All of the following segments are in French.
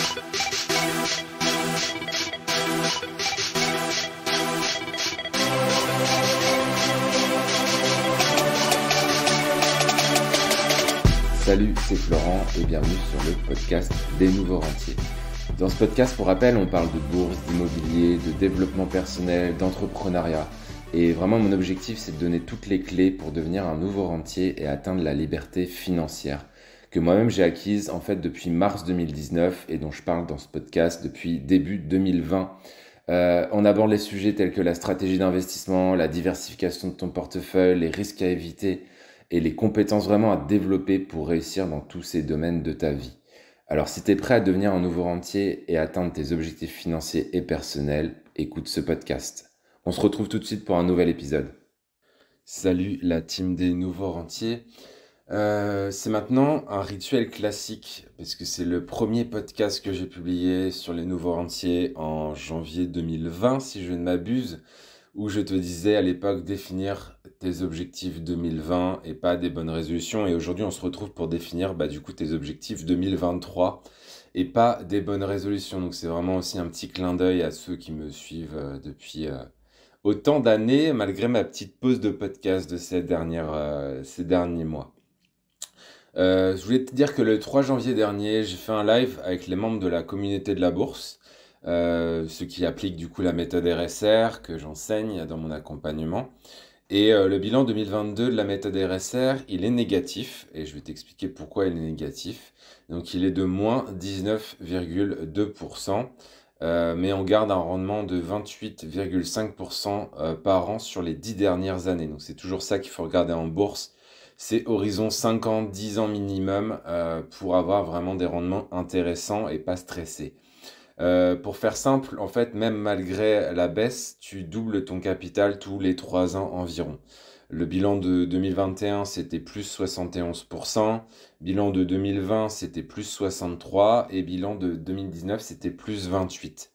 Salut, c'est Florent et bienvenue sur le podcast des nouveaux rentiers. Dans ce podcast, pour rappel, on parle de bourse, d'immobilier, de développement personnel, d'entrepreneuriat. Et vraiment, mon objectif, c'est de donner toutes les clés pour devenir un nouveau rentier et atteindre la liberté financière que moi-même j'ai acquise en fait depuis mars 2019 et dont je parle dans ce podcast depuis début 2020. On aborde les sujets tels que la stratégie d'investissement, la diversification de ton portefeuille, les risques à éviter et les compétences vraiment à développer pour réussir dans tous ces domaines de ta vie. Alors si tu es prêt à devenir un nouveau rentier et atteindre tes objectifs financiers et personnels, écoute ce podcast. On se retrouve tout de suite pour un nouvel épisode. Salut la team des nouveaux rentiers. C'est maintenant un rituel classique parce que c'est le premier podcast que j'ai publié sur les nouveaux rentiers en janvier 2020 si je ne m'abuse, où je te disais à l'époque définir tes objectifs 2020 et pas des bonnes résolutions. Et aujourd'hui, on se retrouve pour définir tes objectifs 2023 et pas des bonnes résolutions. Donc c'est vraiment aussi un petit clin d'œil à ceux qui me suivent depuis autant d'années, malgré ma petite pause de podcast de ces derniers mois. Je voulais te dire que le 3 janvier dernier, j'ai fait un live avec les membres de la communauté de la bourse. Ceux qui appliquent du coup la méthode RSR que j'enseigne dans mon accompagnement. Et le bilan 2022 de la méthode RSR, il est négatif, et je vais t'expliquer pourquoi il est négatif. Donc il est de moins 19,2%, mais on garde un rendement de 28,5% par an sur les 10 dernières années. Donc c'est toujours ça qu'il faut regarder en bourse. C'est horizon 5 ans, 10 ans minimum pour avoir vraiment des rendements intéressants et pas stressés. Pour faire simple, en fait, même malgré la baisse, tu doubles ton capital tous les 3 ans environ. Le bilan de 2021, c'était plus 71%. Bilan de 2020, c'était plus 63%. Et bilan de 2019, c'était plus 28%.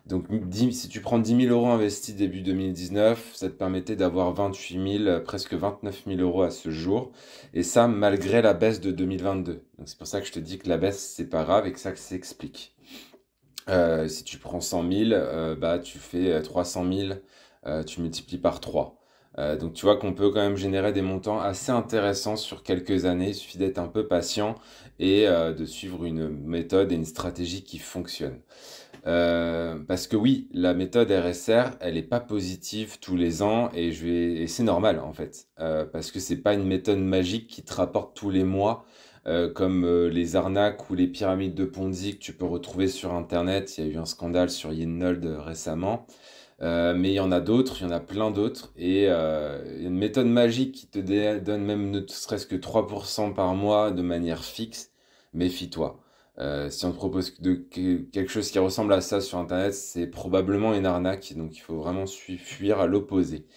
Donc, si tu prends 10 000 euros investis début 2019, ça te permettait d'avoir 28 000, presque 29 000 euros à ce jour. Et ça, malgré la baisse de 2022. Donc, c'est pour ça que je te dis que la baisse, c'est pas grave et que ça s'explique. Si tu prends 100 000, tu fais 300 000, tu multiplies par 3. Donc tu vois qu'on peut quand même générer des montants assez intéressants sur quelques années. Il suffit d'être un peu patient et de suivre une méthode et une stratégie qui fonctionne. Parce que oui, la méthode RSR, elle n'est pas positive tous les ans et c'est normal en fait. Parce que c'est pas une méthode magique qui te rapporte tous les mois. Comme les arnaques ou les pyramides de Ponzi que tu peux retrouver sur Internet. Il y a eu un scandale sur Yinnold récemment. Mais il y en a d'autres, il y en a plein d'autres. Et il y a une méthode magique qui te donne même ne serait-ce que 3% par mois de manière fixe. Méfie-toi. Si on te propose quelque chose qui ressemble à ça sur Internet, c'est probablement une arnaque. Donc il faut vraiment fuir à l'opposé.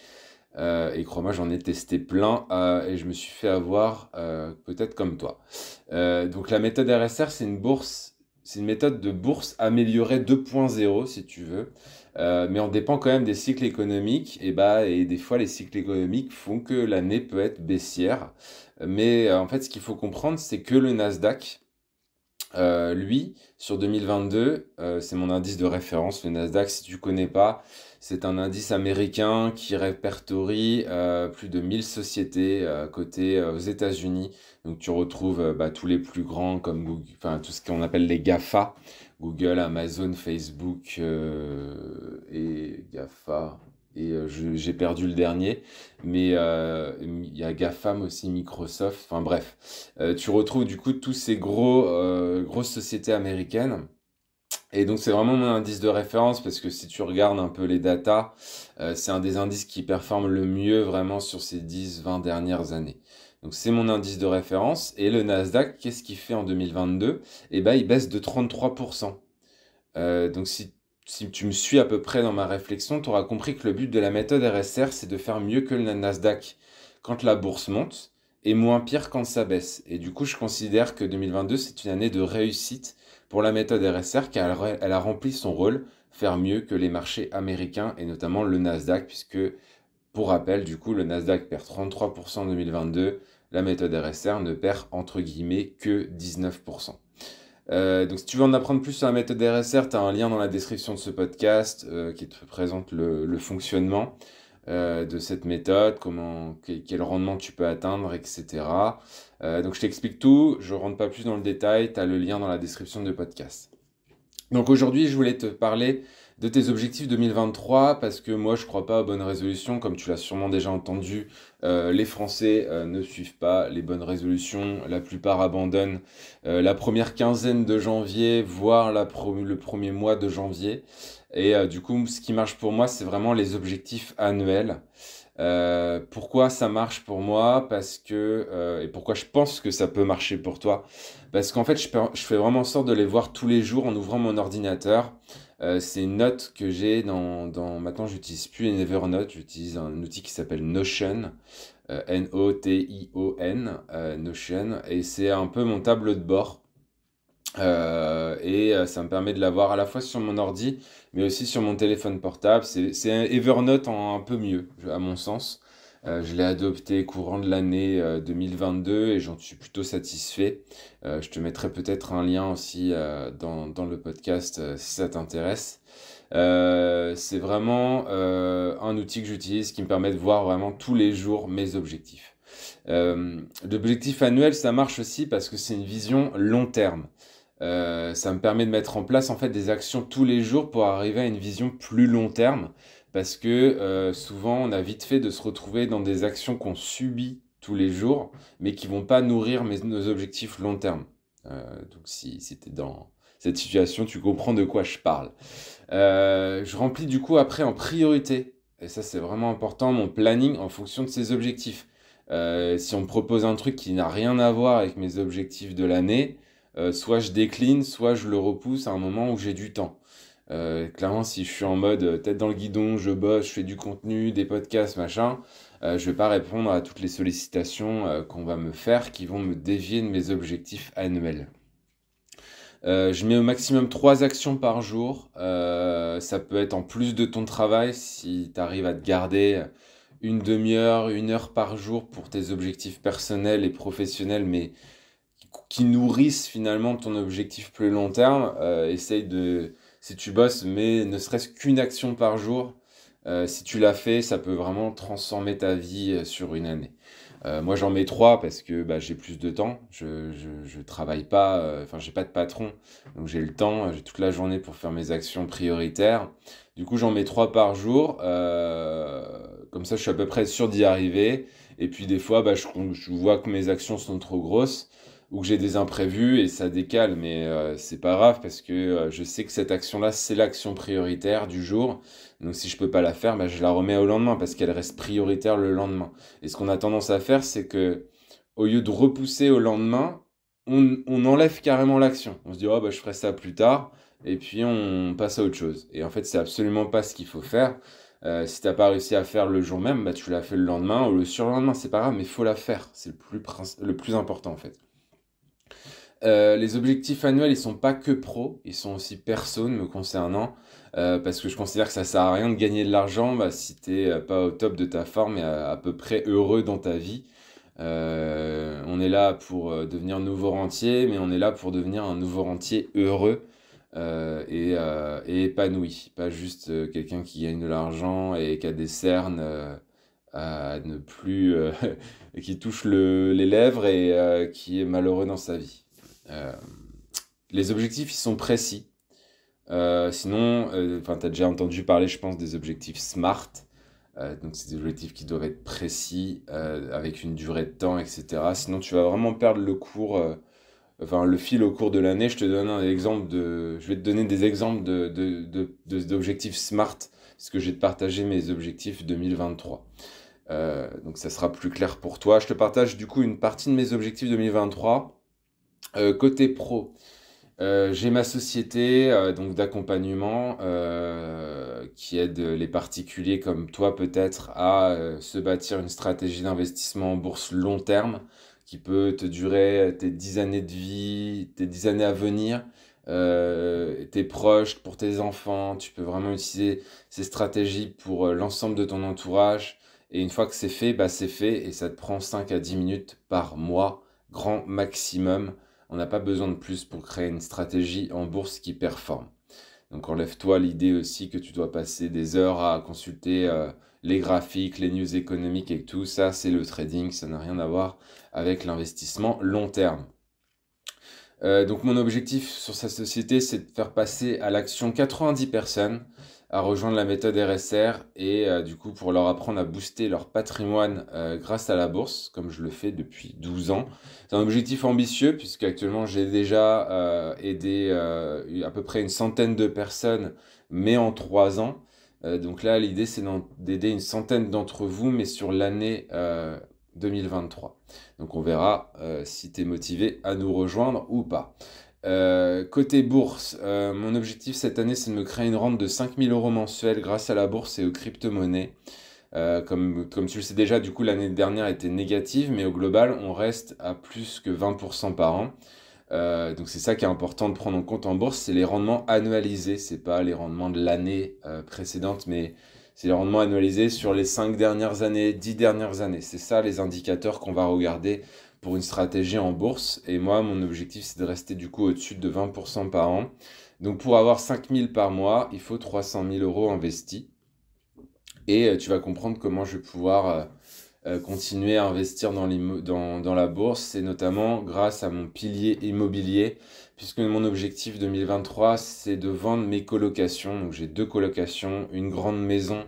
Et crois-moi, j'en ai testé plein et je me suis fait avoir peut-être comme toi. Donc la méthode RSR, c'est une méthode de bourse améliorée 2.0 si tu veux, mais on dépend quand même des cycles économiques et des fois les cycles économiques font que l'année peut être baissière. Mais en fait, ce qu'il faut comprendre, c'est que le Nasdaq, lui, sur 2022, c'est mon indice de référence. Le Nasdaq, si tu connais pas, c'est un indice américain qui répertorie plus de 1000 sociétés cotées aux États-Unis. Donc tu retrouves tous les plus grands comme Google, enfin tout ce qu'on appelle les GAFA, Google, Amazon, Facebook et GAFA. Et j'ai perdu le dernier, mais il y a GAFAM aussi, Microsoft, enfin bref. Tu retrouves du coup tous ces grosses sociétés américaines. Et donc c'est vraiment mon indice de référence parce que si tu regardes un peu les datas, c'est un des indices qui performe le mieux vraiment sur ces 10-20 dernières années. Donc c'est mon indice de référence. Et le Nasdaq, qu'est-ce qu'il fait en 2022? Il baisse de 33%. Donc si tu me suis à peu près dans ma réflexion, tu auras compris que le but de la méthode RSR, c'est de faire mieux que le Nasdaq quand la bourse monte et moins pire quand ça baisse. Et du coup, je considère que 2022, c'est une année de réussite pour la méthode RSR car elle a rempli son rôle, faire mieux que les marchés américains et notamment le Nasdaq, puisque, pour rappel, du coup, le Nasdaq perd 33% en 2022, la méthode RSR ne perd entre guillemets que 19%. Donc si tu veux en apprendre plus sur la méthode RSR, tu as un lien dans la description de ce podcast qui te présente le fonctionnement de cette méthode, quel rendement tu peux atteindre, etc. Donc je t'explique tout, je rentre pas plus dans le détail, tu as le lien dans la description du podcast. Donc aujourd'hui, je voulais te parler de tes objectifs 2023 parce que moi, je crois pas aux bonnes résolutions. Comme tu l'as sûrement déjà entendu, les Français ne suivent pas les bonnes résolutions. La plupart abandonnent la première quinzaine de janvier, voire le premier mois de janvier. Et du coup, ce qui marche pour moi, c'est vraiment les objectifs annuels. Pourquoi ça marche pour moi? Et pourquoi je pense que ça peut marcher pour toi? Parce qu'en fait, je fais vraiment en sorte de les voir tous les jours en ouvrant mon ordinateur. C'est une note que j'ai maintenant, j'utilise plus Evernote, j'utilise un outil qui s'appelle Notion, Notion, Notion, et c'est un peu mon tableau de bord. Ça me permet de l'avoir à la fois sur mon ordi, mais aussi sur mon téléphone portable. C'est un Evernote en un peu mieux, à mon sens. Je l'ai adopté courant de l'année 2022 et j'en suis plutôt satisfait. Je te mettrai peut-être un lien aussi dans le podcast si ça t'intéresse. C'est vraiment un outil que j'utilise qui me permet de voir vraiment tous les jours mes objectifs. L'objectif annuel, ça marche aussi parce que c'est une vision long terme. Ça me permet de mettre en place en fait des actions tous les jours pour arriver à une vision plus long terme parce que souvent on a vite fait de se retrouver dans des actions qu'on subit tous les jours mais qui vont pas nourrir nos objectifs long terme. Donc si tu es dans cette situation, tu comprends de quoi je parle. Je remplis du coup après en priorité, et ça c'est vraiment important, mon planning en fonction de ces objectifs. Si on me propose un truc qui n'a rien à voir avec mes objectifs de l'année, soit je décline, soit je le repousse à un moment où j'ai du temps. Clairement, si je suis en mode tête dans le guidon, je bosse, je fais du contenu, des podcasts, machin, je vais pas répondre à toutes les sollicitations qu'on va me faire qui vont me dévier de mes objectifs annuels. Je mets au maximum 3 actions par jour. Ça peut être en plus de ton travail si tu arrives à te garder une demi-heure, 1 heure par jour pour tes objectifs personnels et professionnels, mais qui nourrissent finalement ton objectif plus long terme. Si tu bosses, mais ne serait-ce qu'une action par jour, si tu l'as fait, ça peut vraiment transformer ta vie sur une année. Moi, j'en mets 3 parce que bah, j'ai plus de temps. Je travaille pas, enfin, j'ai pas de patron, donc j'ai le temps, j'ai toute la journée pour faire mes actions prioritaires. Du coup, j'en mets 3 par jour. Comme ça, je suis à peu près sûr d'y arriver. Et puis, des fois, bah, je vois que mes actions sont trop grosses ou que j'ai des imprévus et ça décale. Mais c'est pas grave parce que je sais que cette action-là, c'est l'action prioritaire du jour. Donc, si je peux pas la faire, bah, je la remets au lendemain parce qu'elle reste prioritaire le lendemain. Et ce qu'on a tendance à faire, c'est que au lieu de repousser au lendemain, on enlève carrément l'action. On se dit, oh, bah, je ferai ça plus tard, et puis on passe à autre chose. Et en fait, c'est absolument pas ce qu'il faut faire. Si t'as pas réussi à faire le jour même, bah, tu l'as fait le lendemain ou le surlendemain, c'est pas grave, mais il faut la faire. C'est le plus important en fait. Les objectifs annuels, ils sont pas que pro, ils sont aussi perso me concernant, parce que je considère que ça sert à rien de gagner de l'argent bah, si t'es pas au top de ta forme et à peu près heureux dans ta vie. On est là pour devenir nouveau rentier, mais on est là pour devenir un nouveau rentier heureux et épanoui, pas juste quelqu'un qui gagne de l'argent et qui a des cernes à ne plus, qui touche les lèvres et qui est malheureux dans sa vie. Euh, les objectifs, ils sont précis. Sinon, tu as déjà entendu parler, je pense, des objectifs SMART. Donc, c'est des objectifs qui doivent être précis, avec une durée de temps, etc. Sinon, tu vas vraiment perdre le fil au cours de l'année. Je vais te donner des exemples d'objectifs SMART, parce que je vais te partager mes objectifs 2023. Donc, ça sera plus clair pour toi. Je te partage du coup une partie de mes objectifs 2023. Côté pro, j'ai ma société donc d'accompagnement qui aide les particuliers comme toi peut-être à se bâtir une stratégie d'investissement en bourse long terme qui peut te durer tes 10 années de vie, tes 10 années à venir, tes proches, pour tes enfants. Tu peux vraiment utiliser ces stratégies pour l'ensemble de ton entourage. Et une fois que c'est fait, bah c'est fait et ça te prend 5 à 10 minutes par mois, grand maximum On n'a pas besoin de plus pour créer une stratégie en bourse qui performe. Donc enlève-toi l'idée aussi que tu dois passer des heures à consulter les graphiques, les news économiques et tout. Ça, c'est le trading, ça n'a rien à voir avec l'investissement long terme. Donc mon objectif sur sa société, c'est de faire passer à l'action 90 personnes à rejoindre la méthode RSR et du coup pour leur apprendre à booster leur patrimoine grâce à la bourse, comme je le fais depuis 12 ans. C'est un objectif ambitieux puisque actuellement j'ai déjà aidé à peu près une centaine de personnes, mais en 3 ans. Donc là, l'idée c'est d'aider une centaine d'entre vous, mais sur l'année 2023. Donc on verra si tu es motivé à nous rejoindre ou pas. Côté bourse, mon objectif cette année, c'est de me créer une rente de 5000 euros mensuels grâce à la bourse et aux crypto-monnaies. Comme tu le sais déjà, du coup, l'année dernière était négative, mais au global, on reste à plus que 20% par an. Donc c'est ça qui est important de prendre en compte en bourse, c'est les rendements annualisés, c'est pas les rendements de l'année précédente, mais c'est les rendements annualisés sur les 5 dernières années, 10 dernières années. C'est ça les indicateurs qu'on va regarder pour une stratégie en bourse. Et moi, mon objectif, c'est de rester du coup au-dessus de 20% par an. Donc pour avoir 5000 par mois, il faut 300 000 euros investis. Et tu vas comprendre comment je vais pouvoir continuer à investir dans la bourse, et notamment grâce à mon pilier immobilier, puisque mon objectif 2023, c'est de vendre mes colocations. Donc j'ai 2 colocations, une grande maison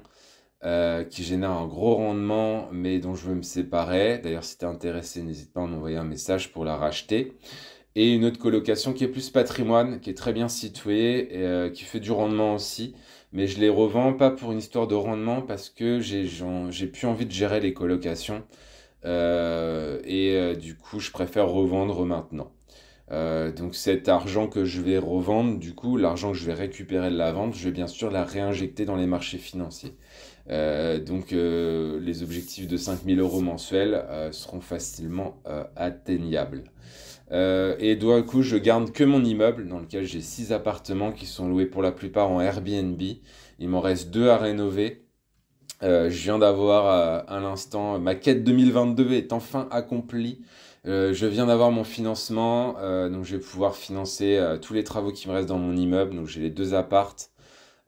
qui génère un gros rendement, mais dont je veux me séparer. D'ailleurs, si tu es intéressé, n'hésite pas à m'envoyer un message pour la racheter. Et une autre colocation qui est plus patrimoine, qui est très bien située, et, qui fait du rendement aussi. Mais je les revends pas pour une histoire de rendement, parce que j'ai plus envie de gérer les colocations. Du coup, je préfère revendre maintenant. Donc cet argent que je vais revendre, du coup, l'argent que je vais récupérer de la vente, je vais bien sûr la réinjecter dans les marchés financiers. Les objectifs de 5000 euros mensuels seront facilement atteignables. Et du coup, je garde que mon immeuble dans lequel j'ai 6 appartements qui sont loués pour la plupart en Airbnb. Il m'en reste 2 à rénover. Je viens d'avoir à l'instant, ma quête 2022 est enfin accomplie. Je viens d'avoir mon financement, donc je vais pouvoir financer tous les travaux qui me restent dans mon immeuble. Donc j'ai les 2 appartes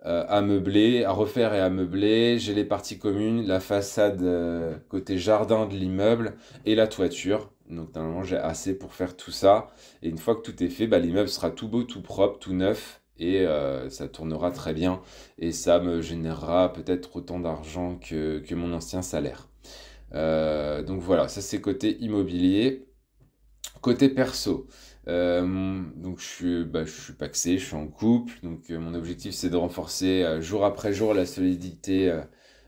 à meubler, à refaire et à meubler. J'ai les parties communes, la façade côté jardin de l'immeuble et la toiture. Donc normalement j'ai assez pour faire tout ça. Et une fois que tout est fait, bah, l'immeuble sera tout beau, tout propre, tout neuf. Et ça tournera très bien. Et ça me générera peut-être autant d'argent que mon ancien salaire. Donc voilà, ça c'est côté immobilier. Côté perso, donc je suis pacsé, je suis en couple, donc mon objectif c'est de renforcer jour après jour la solidité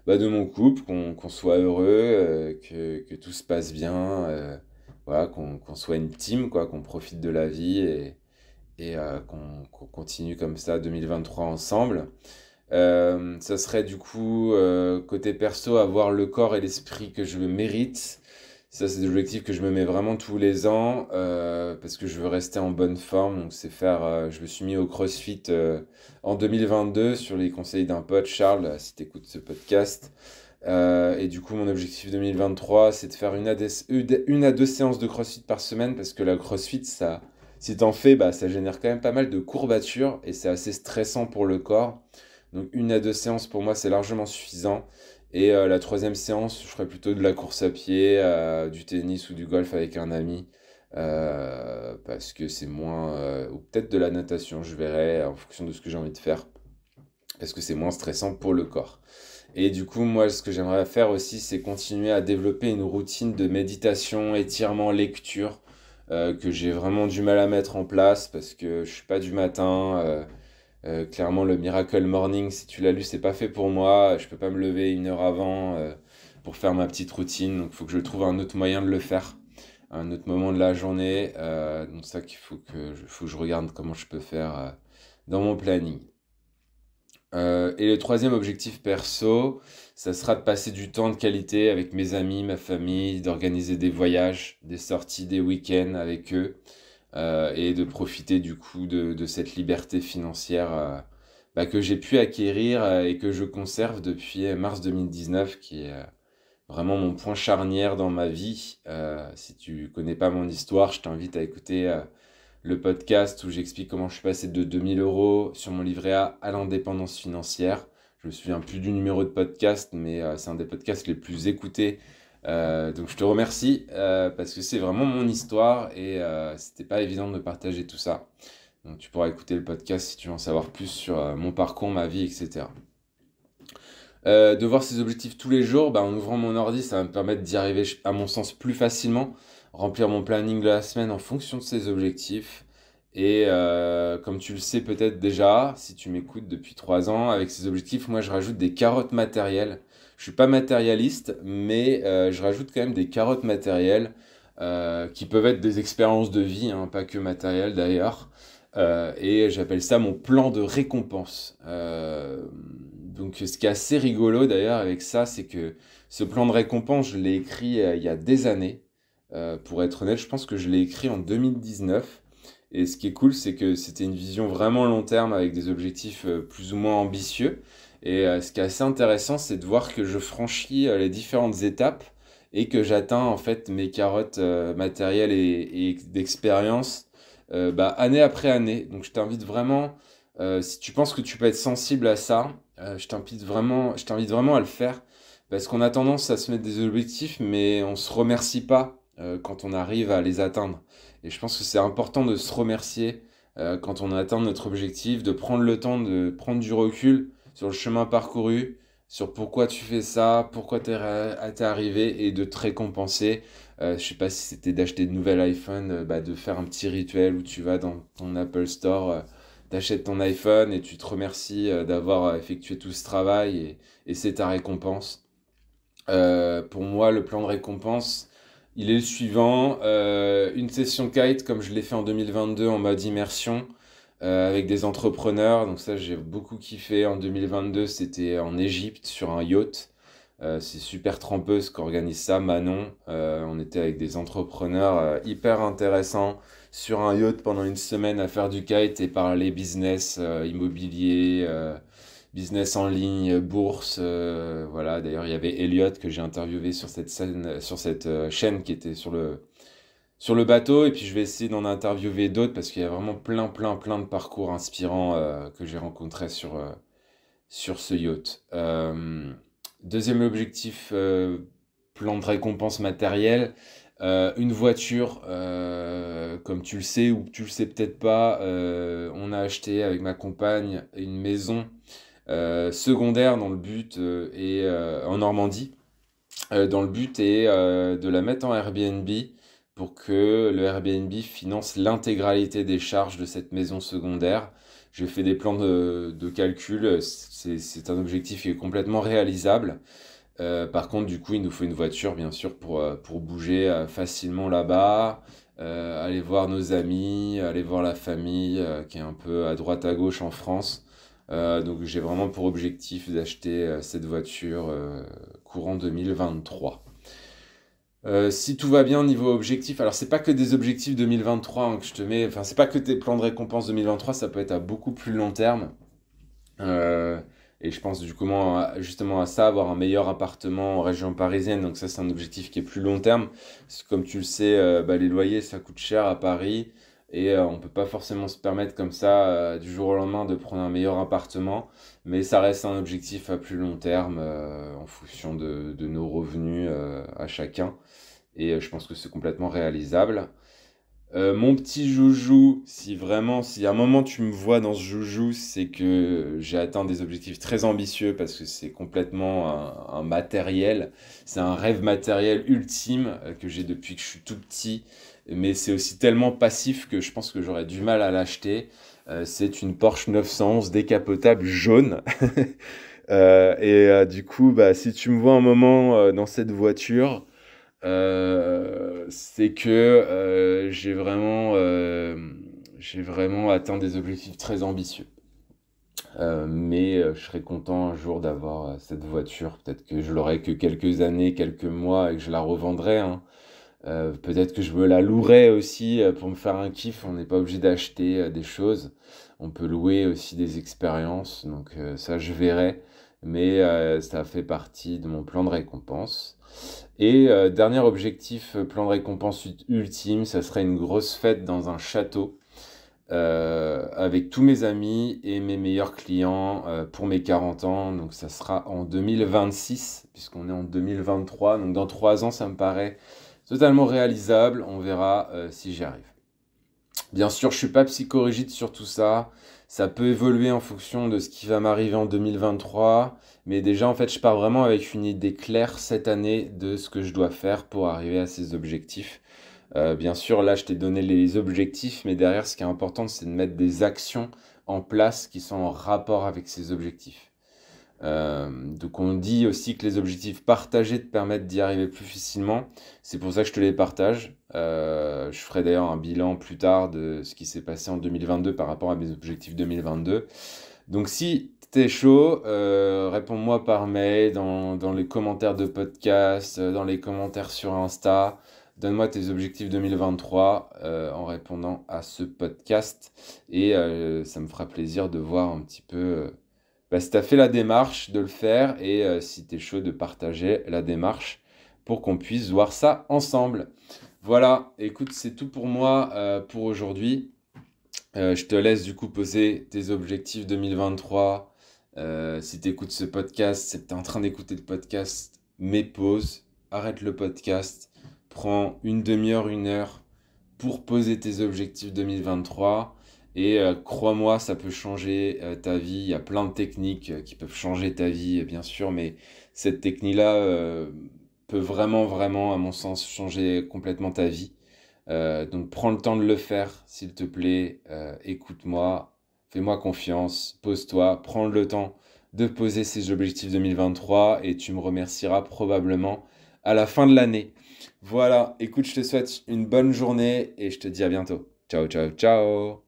de mon couple, qu'on soit heureux, que tout se passe bien, voilà, qu'on soit une team, quoi, qu'on profite de la vie et qu'on continue comme ça 2023 ensemble. Ça serait du coup, côté perso, avoir le corps et l'esprit que je mérite. Ça, c'est des objectifs que je me mets vraiment tous les ans parce que je veux rester en bonne forme. Donc, c'est je me suis mis au CrossFit en 2022 sur les conseils d'un pote, Charles, si tu écoutes ce podcast. Et du coup, mon objectif 2023, c'est de faire une à deux séances de CrossFit par semaine parce que la CrossFit, ça, si t'en fais, bah, ça génère quand même pas mal de courbatures et c'est assez stressant pour le corps. Donc, 1 à 2 séances pour moi, c'est largement suffisant. Et la troisième séance, je ferai plutôt de la course à pied, du tennis ou du golf avec un ami. Parce que c'est moins... ou peut-être de la natation, je verrai en fonction de ce que j'ai envie de faire. Parce que c'est moins stressant pour le corps. Et du coup, moi, ce que j'aimerais faire aussi, c'est continuer à développer une routine de méditation, étirement, lecture, que j'ai vraiment du mal à mettre en place parce que je suis pas du matin. Clairement, le Miracle Morning, si tu l'as lu, c'est pas fait pour moi. Je peux pas me lever 1 heure avant pour faire ma petite routine. Donc, il faut que je trouve un autre moyen de le faire, un autre moment de la journée. Donc, ça qu'il faut que je regarde comment je peux faire dans mon planning. Et le troisième objectif perso, ça sera de passer du temps de qualité avec mes amis, ma famille, d'organiser des voyages, des sorties, des week-ends avec eux, et de profiter du coup de cette liberté financière que j'ai pu acquérir et que je conserve depuis mars 2019, qui est vraiment mon point charnière dans ma vie. Si tu connais pas mon histoire, je t'invite à écouter le podcast où j'explique comment je suis passé de 2000 euros sur mon livret A à l'indépendance financière. Je me souviens plus du numéro de podcast, mais c'est un des podcasts les plus écoutés. Donc je te remercie parce que c'est vraiment mon histoire et c'était pas évident de partager tout ça. Donc tu pourras écouter le podcast si tu veux en savoir plus sur mon parcours, ma vie, etc. De voir ces objectifs tous les jours, bah, en ouvrant mon ordi, ça va me permettre d'y arriver, à mon sens, plus facilement. Remplir mon planning de la semaine en fonction de ces objectifs. Et comme tu le sais peut-être déjà, si tu m'écoutes depuis 3 ans, avec ces objectifs, moi je rajoute des carottes matérielles. Je suis pas matérialiste, mais je rajoute quand même des carottes matérielles qui peuvent être des expériences de vie, hein, pas que matérielles d'ailleurs. Et j'appelle ça mon plan de récompense. Donc ce qui est assez rigolo d'ailleurs avec ça, c'est que ce plan de récompense, je l'ai écrit il y a des années. Pour être honnête, je pense que je l'ai écrit en 2019. Et ce qui est cool, c'est que c'était une vision vraiment long terme avec des objectifs plus ou moins ambitieux. Et ce qui est assez intéressant, c'est de voir que je franchis les différentes étapes et que j'atteins en fait mes carottes matérielles et d'expérience année après année. Donc je t'invite vraiment, si tu penses que tu peux être sensible à ça, je t'invite vraiment à le faire parce qu'on a tendance à se mettre des objectifs, mais on se remercie pas quand on arrive à les atteindre. Et je pense que c'est important de se remercier quand on atteint notre objectif, de prendre le temps de prendre du recul sur le chemin parcouru, sur pourquoi tu fais ça, pourquoi t'es arrivé et de te récompenser. Je sais pas si c'était d'acheter de nouvel iPhone, de faire un petit rituel où tu vas dans ton Apple Store, t'achètes ton iPhone et tu te remercies d'avoir effectué tout ce travail et c'est ta récompense. Pour moi, le plan de récompense, il est le suivant. Une session kite comme je l'ai fait en 2022 en mode immersion avec des entrepreneurs. Donc ça, j'ai beaucoup kiffé. En 2022, c'était en Égypte sur un yacht. C'est Super Trempeuse qui organise ça, Manon. On était avec des entrepreneurs hyper intéressants sur un yacht pendant une semaine à faire du kite et parler business, immobilier, business en ligne, bourse. Voilà. D'ailleurs, il y avait Elliot que j'ai interviewé sur cette scène, sur cette chaîne qui était sur le bateau. Et puis je vais essayer d'en interviewer d'autres parce qu'il y a vraiment plein de parcours inspirants que j'ai rencontrés sur ce yacht. Deuxième objectif, plan de récompense matérielle. Une voiture, comme tu le sais ou tu le sais peut-être pas, on a acheté avec ma compagne une maison secondaire dans le but en Normandie. Dans le but est de la mettre en Airbnb pour que le Airbnb finance l'intégralité des charges de cette maison secondaire. J'ai fait des plans de calcul, c'est un objectif qui est complètement réalisable. Par contre, du coup, il nous faut une voiture, bien sûr, pour bouger facilement là-bas, aller voir nos amis, aller voir la famille qui est un peu à droite à gauche en France. Donc j'ai vraiment pour objectif d'acheter cette voiture courant 2023. Si tout va bien au niveau objectif, alors c'est pas que des objectifs 2023 hein, que je te mets, enfin c'est pas que tes plans de récompense 2023, ça peut être à beaucoup plus long terme. Euh, et je pense du coup justement à ça, avoir un meilleur appartement en région parisienne, donc ça c'est un objectif qui est plus long terme. Parce que comme tu le sais, les loyers ça coûte cher à Paris et on peut pas forcément se permettre comme ça du jour au lendemain de prendre un meilleur appartement. Mais ça reste un objectif à plus long terme en fonction de nos revenus à chacun. Et je pense que c'est complètement réalisable. Mon petit joujou, si à un moment tu me vois dans ce joujou, c'est que j'ai atteint des objectifs très ambitieux parce que c'est complètement un matériel. C'est un rêve matériel ultime que j'ai depuis que je suis tout petit. Mais c'est aussi tellement passif que je pense que j'aurais du mal à l'acheter. C'est une Porsche 911 décapotable jaune. Du coup, si tu me vois un moment dans cette voiture, c'est que j'ai vraiment atteint des objectifs très ambitieux. Mais je serais content un jour d'avoir cette voiture. Peut-être que je l'aurai que quelques années, quelques mois et que je la revendrai, hein. Peut-être que je me la louerai aussi pour me faire un kiff. On n'est pas obligé d'acheter des choses. On peut louer aussi des expériences. Donc ça, je verrai. Mais ça fait partie de mon plan de récompense. Et dernier objectif, plan de récompense ultime, ça serait une grosse fête dans un château. avec tous mes amis et mes meilleurs clients pour mes 40 ans. Donc ça sera en 2026, puisqu'on est en 2023. Donc dans 3 ans, ça me paraît totalement réalisable. On verra si j'y arrive. Bien sûr, je ne suis pas psychorigide sur tout ça. Ça peut évoluer en fonction de ce qui va m'arriver en 2023. Mais déjà, en fait, je pars vraiment avec une idée claire cette année de ce que je dois faire pour arriver à ces objectifs. Bien sûr, là, je t'ai donné les objectifs, mais derrière, ce qui est important, c'est de mettre des actions en place qui sont en rapport avec ces objectifs. Donc on dit aussi que les objectifs partagés te permettent d'y arriver plus facilement. C'est pour ça que je te les partage. Je ferai d'ailleurs un bilan plus tard de ce qui s'est passé en 2022 par rapport à mes objectifs 2022. Donc si t'es chaud, réponds-moi par mail, dans les commentaires de podcast, dans les commentaires sur Insta. Donne-moi tes objectifs 2023 en répondant à ce podcast. Et ça me fera plaisir de voir un petit peu si tu as fait la démarche de le faire et si tu es chaud de partager la démarche pour qu'on puisse voir ça ensemble. Voilà, écoute, c'est tout pour moi pour aujourd'hui. Je te laisse du coup poser tes objectifs 2023. Si tu écoutes ce podcast, c'est que tu es en train d'écouter le podcast, mets pause, arrête le podcast, prends une demi-heure, 1 heure pour poser tes objectifs 2023. Et crois-moi, ça peut changer ta vie. Il y a plein de techniques qui peuvent changer ta vie, bien sûr, mais cette technique-là peut vraiment, vraiment, à mon sens, changer complètement ta vie. Donc prends le temps de le faire, s'il te plaît. Écoute-moi, fais-moi confiance, pose-toi, prends le temps de poser ces objectifs 2023 et tu me remercieras probablement à la fin de l'année. Voilà, écoute, je te souhaite une bonne journée et je te dis à bientôt. Ciao, ciao, ciao!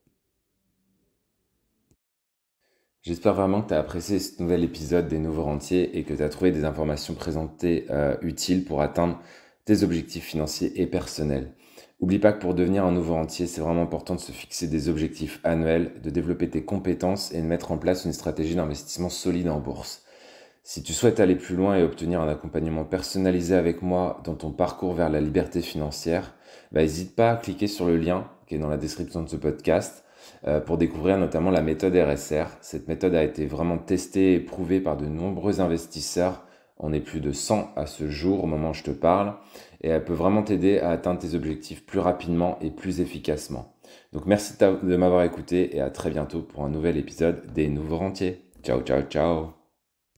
J'espère vraiment que tu as apprécié ce nouvel épisode des Nouveaux Rentiers et que tu as trouvé des informations présentées utiles pour atteindre tes objectifs financiers et personnels. N'oublie pas que pour devenir un nouveau rentier, c'est vraiment important de se fixer des objectifs annuels, de développer tes compétences et de mettre en place une stratégie d'investissement solide en bourse. Si tu souhaites aller plus loin et obtenir un accompagnement personnalisé avec moi dans ton parcours vers la liberté financière, n'hésite pas à cliquer sur le lien qui est dans la description de ce podcast pour découvrir notamment la méthode RSR. Cette méthode a été vraiment testée et prouvée par de nombreux investisseurs. On est plus de 100 à ce jour au moment où je te parle et elle peut vraiment t'aider à atteindre tes objectifs plus rapidement et plus efficacement. Donc merci de m'avoir écouté et à très bientôt pour un nouvel épisode des Nouveaux Rentiers. Ciao, ciao, ciao!